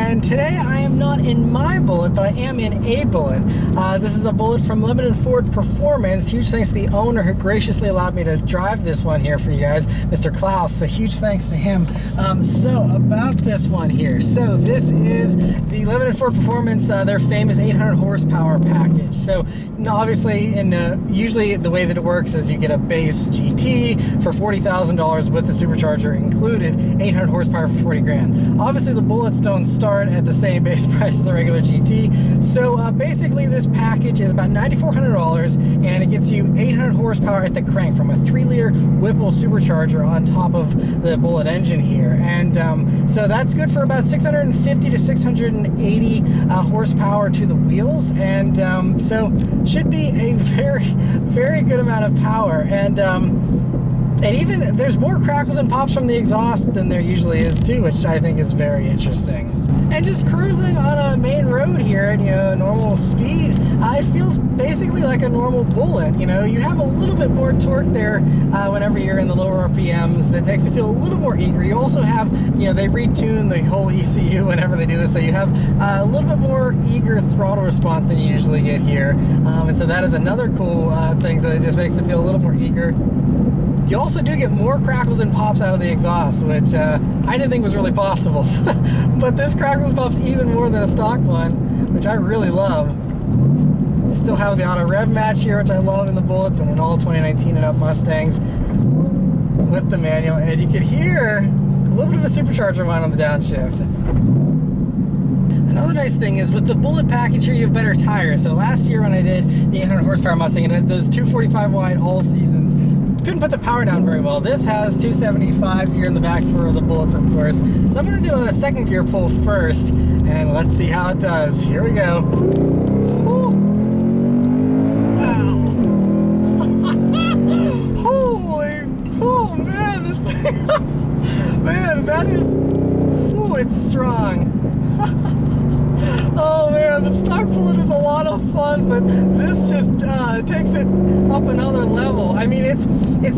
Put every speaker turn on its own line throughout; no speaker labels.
and today I am not in my Bullitt, but I am in a Bullitt. This is a Bullitt from Lebanon Ford Performance. Huge thanks to the owner who graciously allowed me to drive this one here for you guys, Mr. Klaus, so huge thanks to him. So about this one here, so this is the Lebanon Ford Performance, their famous 800 horsepower package. So obviously, usually the way that it works is you get a base GT for $40,000 with the supercharger included, 800 horsepower for 40 grand. Obviously the Bullitts don't start at the same base price as a regular GT, so basically this package is about $9,400 and it gets you 800 horsepower at the crank from a 3-liter Whipple supercharger on top of the Bullitt engine here, and so that's good for about 650 to 680 horsepower to the wheels, and so should be a very good amount of power, and even there's more crackles and pops from the exhaust than there usually is too, which I think is very interesting. And just cruising on a main road here at normal speed, it feels basically like a normal Bullitt. You have a little bit more torque there whenever you're in the lower RPMs that makes it feel a little more eager. You also have, they retune the whole ECU whenever they do this, so you have a little bit more eager throttle response than you usually get here. And so that is another cool thing, so it just makes it feel a little more eager. You also do get more crackles and pops out of the exhaust, which I didn't think was really possible. But this crackles and pops even more than a stock one, which I really love. You still have the auto rev match here, which I love in the Bullitts and in all 2019 and up Mustangs with the manual. And you can hear a little bit of a supercharger whine on the downshift. Another nice thing is with the Bullitt package here, you have better tires. So last year when I did the 800 horsepower Mustang, it had those 245 wide all seasons. Couldn't put the power down very well. This has 275s here in the back for the Bullitts, of course. So I'm going to do a second gear pull first, and let's see how it does. Here we go. Woo. Wow. Holy, oh man, this thing, man, that is, ooh, it's strong. Oh man, the stock Bullitt is a lot of fun, but this just takes it up another level. I mean, it's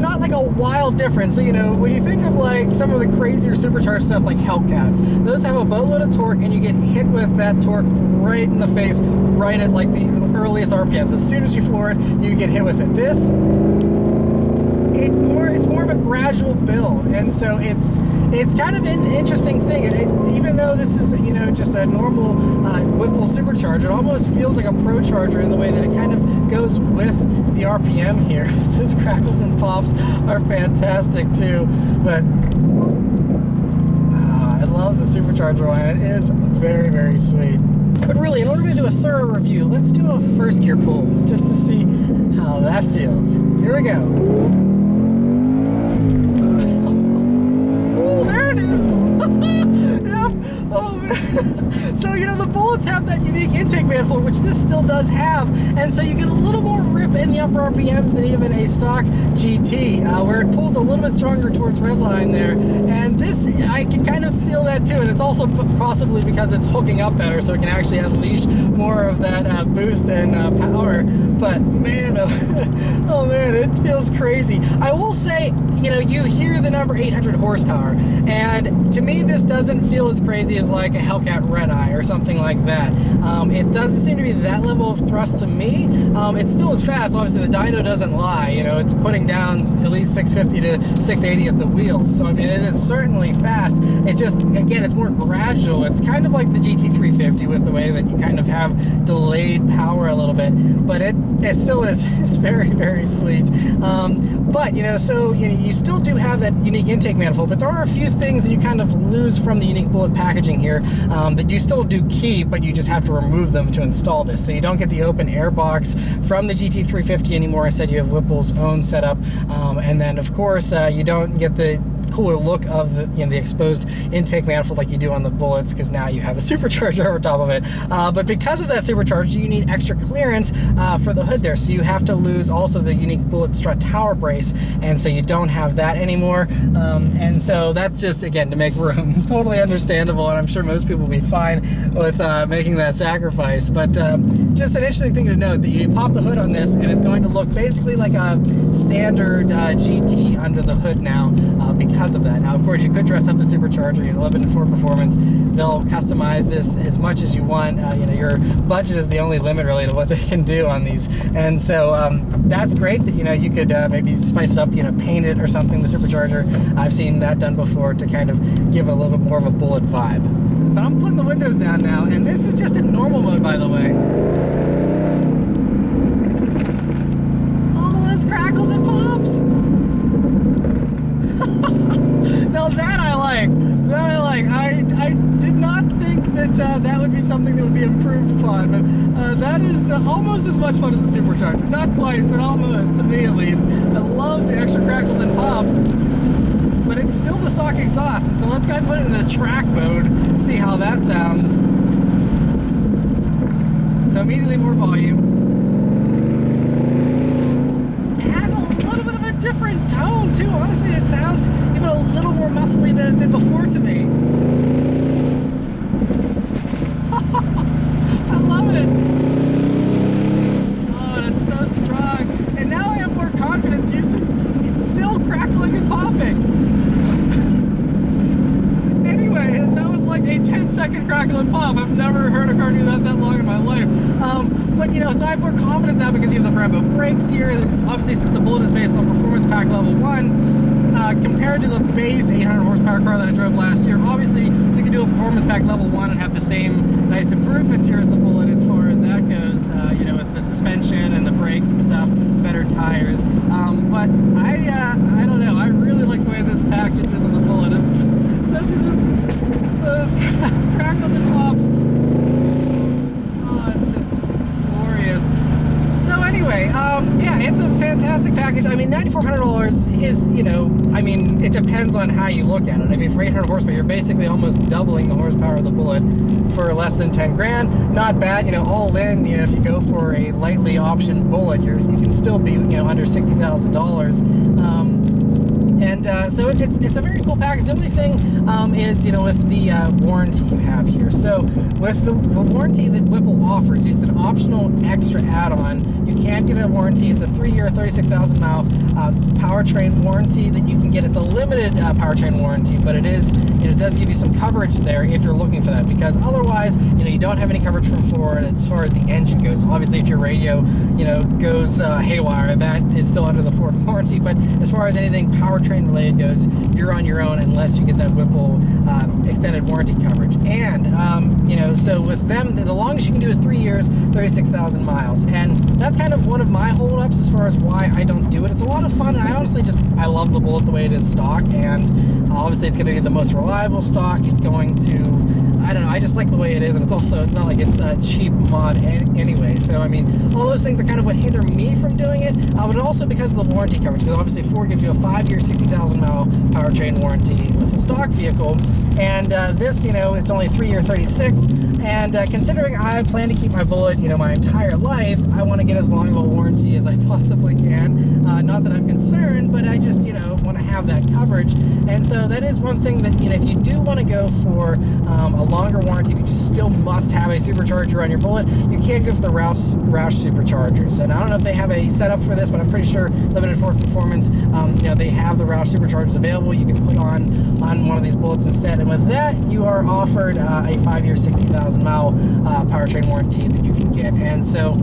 not like a wild difference. So, when you think of like some of the crazier supercharged stuff like Hellcats, those have a boatload of torque and you get hit with that torque right in the face, right at like the earliest RPMs. As soon as you floor it, you get hit with it. This, it's more of a gradual build, and so it's kind of an interesting thing. Even though this is just a normal Whipple supercharger, it almost feels like a Pro Charger in the way that it kind of goes with the RPM here. Those crackles and pops are fantastic too, but I love the supercharger one. It is very sweet. But really, in order to do a thorough review, let's do a first gear pull just to see how that feels. Here we go. Yep. Oh man. So the Bullitts have that unique intake manifold, which this still does have, and so you get a little more rip in the upper RPMs than even a stock GT, where it pulls a little bit stronger towards redline there. And this, I can kind of feel that too, and it's also possibly because it's hooking up better, so it can actually unleash more of that boost and power. But man, oh man, it feels crazy. I will say, you hear the number 800 horsepower, and to me this doesn't feel as crazy as like a Hellcat Red Eye or something like that. It doesn't seem to be that level of thrust to me. It still is fast. Obviously the dyno doesn't lie. It's putting down at least 650 to 680 at the wheels, so I mean it is certainly fast. It's just, again, it's more gradual. It's kind of like the GT350 with the way that you kind of have delayed power a little bit, but it still is, it's very sweet. But so you still do have that unique intake manifold, but there are a few things that you kind of lose from the unique Bullitt packaging here that you still do keep, but you just have to remove them to install this. So you don't get the open air box from the GT350 anymore. Instead, you have Whipple's own setup, and then of course you don't get the cooler look of the exposed intake manifold like you do on the Bullitts, because now you have a supercharger over top of it. But because of that supercharger, you need extra clearance for the hood there, so you have to lose also the unique Bullitt strut tower brace, and so you don't have that anymore. And so that's just, again, to make room. Totally understandable, and I'm sure most people will be fine with making that sacrifice. But just an interesting thing to note, that you pop the hood on this and it's going to look basically like a standard GT under the hood now, because because of that. Now, of course, you could dress up the supercharger, Lebanon Ford Performance. They'll customize this as much as you want. Your budget is the only limit really to what they can do on these. And so that's great that, you could maybe spice it up, paint it or something, the supercharger. I've seen that done before to kind of give it a little bit more of a Bullitt vibe. But I'm putting the windows down now, and this is just in normal mode, by the way. All those crackles and pops. Now that I like. I did not think that that would be something that would be improved upon, but that is almost as much fun as the supercharger. Not quite, but almost, to me at least. I love the extra crackles and pops, but it's still the stock exhaust. And so let's go ahead and put it in the track mode, see how that sounds. So immediately more volume. It has a little bit of a different tone too. Honestly, it sounds even a little more muscly than it did before to me. I love it. Oh, that's so strong. And now I have more confidence using it. It's still crackling and popping. Anyway, that was like a 10-second crackle and pop. I've never heard a car do that long in my life. But so I have more confidence now because you have the Brembo brakes here. Obviously, since the Bullitt is based on Performance Pack Level 1, compared to the base 800 horsepower car that I drove last year, obviously you can do a Performance Pack Level 1 and have the same nice improvements here as the Bullitt as far as that goes, with the suspension and the brakes and stuff, better tires. But I don't know, I really like the way this package is on the Bullitt, especially those crackles and pops. Oh, it's glorious. So anyway, yeah, it's a fantastic package. I mean, $9,400 is, it depends on how you look at it. I mean, for 800 horsepower, you're basically almost doubling the horsepower of the Bullitt for less than 10 grand. Not bad, all in, if you go for a lightly optioned Bullitt, you can still be, under $60,000. So it's a very cool package. The only thing is, with the warranty you have here. So with the warranty that Whipple offers, it's an optional extra add-on. You can't get a warranty. It's a 3-year, 36,000 mile powertrain warranty that you can get. It's a limited powertrain warranty, but it does give you some coverage there if you're looking for that, because otherwise, you don't have any coverage from Ford as far as the engine goes. Obviously, if your radio, goes haywire, that is still under the Ford warranty, but as far as anything powertrain related goes, you're on your own unless you get that Whipple extended warranty coverage. And so with them, the longest you can do is 3 years, 36,000 miles, and that's kind of one of my holdups as far as why I don't do it. It's a lot of fun, and I love the Bullitt the way it is stock, and obviously it's going to be the most reliable stock. It's going to, I just like the way it is, and it's not like it's a cheap mod anyway. So I mean, all those things are kind of what hinder me from doing it, but also because of the warranty coverage, because obviously Ford gives you a 5-year, 60,000 mile powertrain warranty with a stock vehicle, and this, it's only 3-year, 36. And considering I plan to keep my Bullitt, my entire life, I want to get as long of a warranty as I possibly can. Not that I'm concerned, but I just, want to have that coverage. And so that is one thing that, if you do want to go for a longer warranty, but you still must have a supercharger on your Bullitt, you can go for the Roush superchargers. And I don't know if they have a setup for this, but I'm pretty sure Lebanon Ford Performance, they have the Roush superchargers available. You can put on one of these Bullitts instead. And with that, you are offered a 5-year, 60,000 mile powertrain warranty that you can get. And so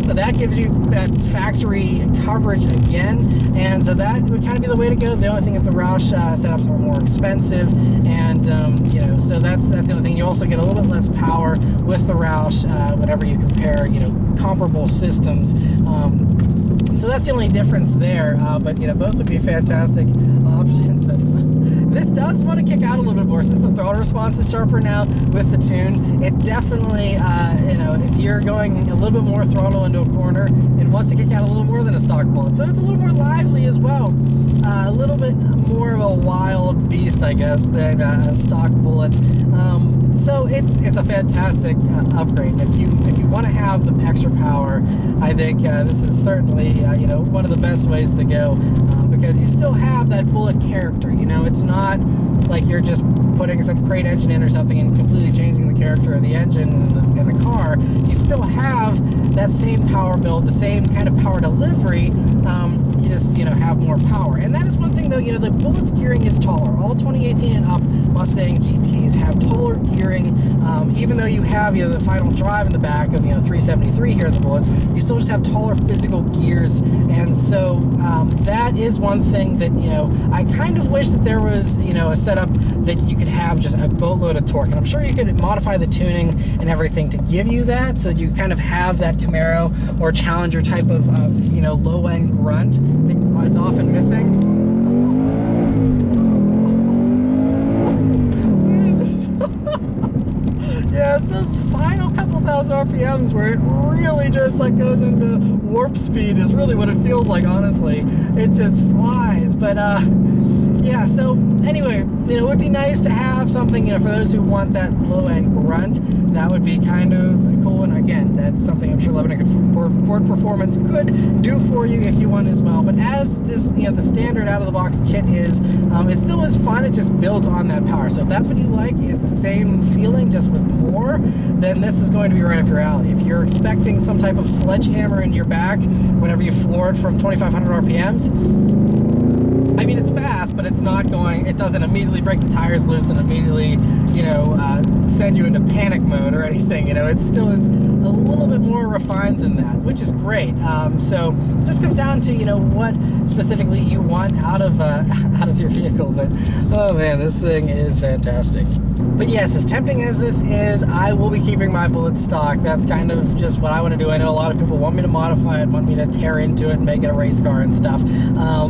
that gives you that factory coverage again, and so that would kind of be the way to go. The only thing is the Roush setups are more expensive, and so that's the only thing. You also get a little bit less power with the Roush whenever you compare comparable systems. So that's the only difference there, but both would be fantastic options. This does want to kick out a little bit more since the throttle response is sharper now with the tune. It definitely, if you're going a little bit more throttle into a corner, it wants to kick out a little more than a stock Bullitt. So it's a little more lively as well. A little bit more of a wild beast, I guess, than a stock Bullitt. So it's a fantastic upgrade. And if you want to have the extra power, I think this is certainly one of the best ways to go, because you still have that Bullitt character. It's not like you're just putting some crate engine in or something and completely changing the character of the engine and the car. You still have that same power build, the same kind of power delivery, you just, you know, have more power. And that is one thing though, you know, the Bullett's gearing is taller. All 2018 and up Mustang GTs have taller gearing. Even though you have, you know, the final drive in the back of, you know, 373 here in the Bullets, you still just have taller physical gears. And so that is one thing that, you know, I kind of wish that there was, you know, a setup that you could have just a boatload of torque. And I'm sure you could modify the tuning and everything to give you that, so you kind of have that Camaro or Challenger type of, you know, low-end grunt that is often missing. Yeah, it's those final couple thousand RPMs where it really just like goes into warp speed is really what it feels like, honestly. It just flies. But yeah, so anyway, you know, it would be nice to have something, you know, for those who want that low-end grunt. That would be kind of cool. And again, that's something I'm sure Lebanon Ford Performance could do for you if you want as well. But as this, you know, the standard out-of-the-box kit is, it still is fun. It just builds on that power. So if that's what you like, is the same feeling just with more, then this is going to be right up your alley. If you're expecting some type of sledgehammer in your back whenever you floor it from 2,500 RPMs, I mean, it's fast, but it's not going, it doesn't immediately break the tires loose and immediately, you know, send you into panic mode or anything. You know, it still is a little bit more refined than that, which is great. So it just comes down to, you know, what specifically you want out of your vehicle. But oh man, this thing is fantastic. But yes, as tempting as this is, I will be keeping my Bullet stock. That's kind of just what I want to do. I know a lot of people want me to modify it, want me to tear into it and make it a race car and stuff.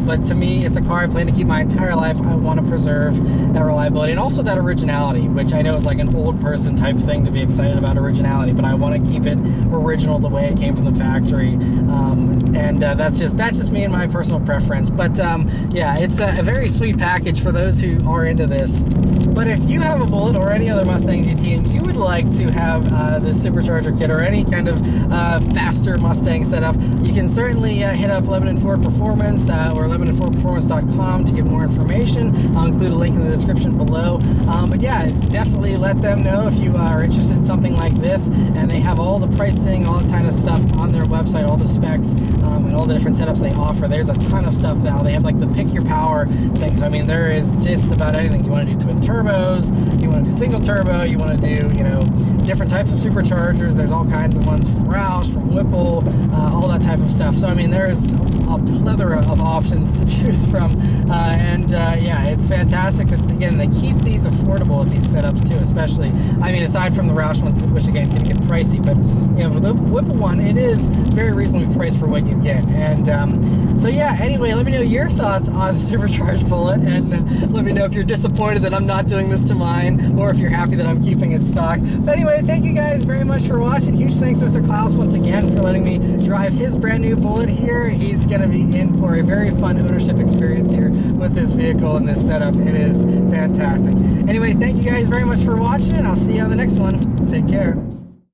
But to me, it's a car I plan to keep my entire life. I want to preserve that reliability and also that originality, which I know is like an old person type thing to be excited about originality, but I want to keep it original the way it came from the factory. That's just me and my personal preference. But yeah, it's a very sweet package for those who are into this. But if you have a Bullet or any other Mustang GT and you would like to have this supercharger kit or any kind of faster Mustang setup, you can certainly hit up Lebanon Ford Performance or LebanonFordPerformance.com to get more information. I'll include a link in the description below. But yeah, definitely let them know if you are interested in something like this. And they have all the pricing, all that kind of stuff on their website, all the specs, and all the different setups they offer. There's a ton of stuff now. They have like the pick your power things. I mean, there is just about anything. You want to do twin turbos, you want to do single turbo, you want to do, you know, different types of superchargers. There's all kinds of ones from Roush, from Whipple, all that type of stuff. So I mean, there's a plethora of options to choose from, yeah, it's fantastic that, again, they keep these affordable with these setups too, especially, I mean, aside from the Roush ones, which again can get pricey, but you know, for the Whipple one, it is very reasonably priced for what you get. And so yeah, anyway, let me know your thoughts on Supercharged Bullet, and let me know if you're disappointed that I'm not doing this to mine, or if you're happy that I'm keeping it stock. But anyway, thank you guys very much for watching. Huge thanks to Mr. Klaus once again for letting me drive his brand new Bullet here. He's going to be in for a very fun ownership experience here with this vehicle and this setup. It is fantastic. Anyway, thank you guys very much for watching, and I'll see you on the next one. Take care.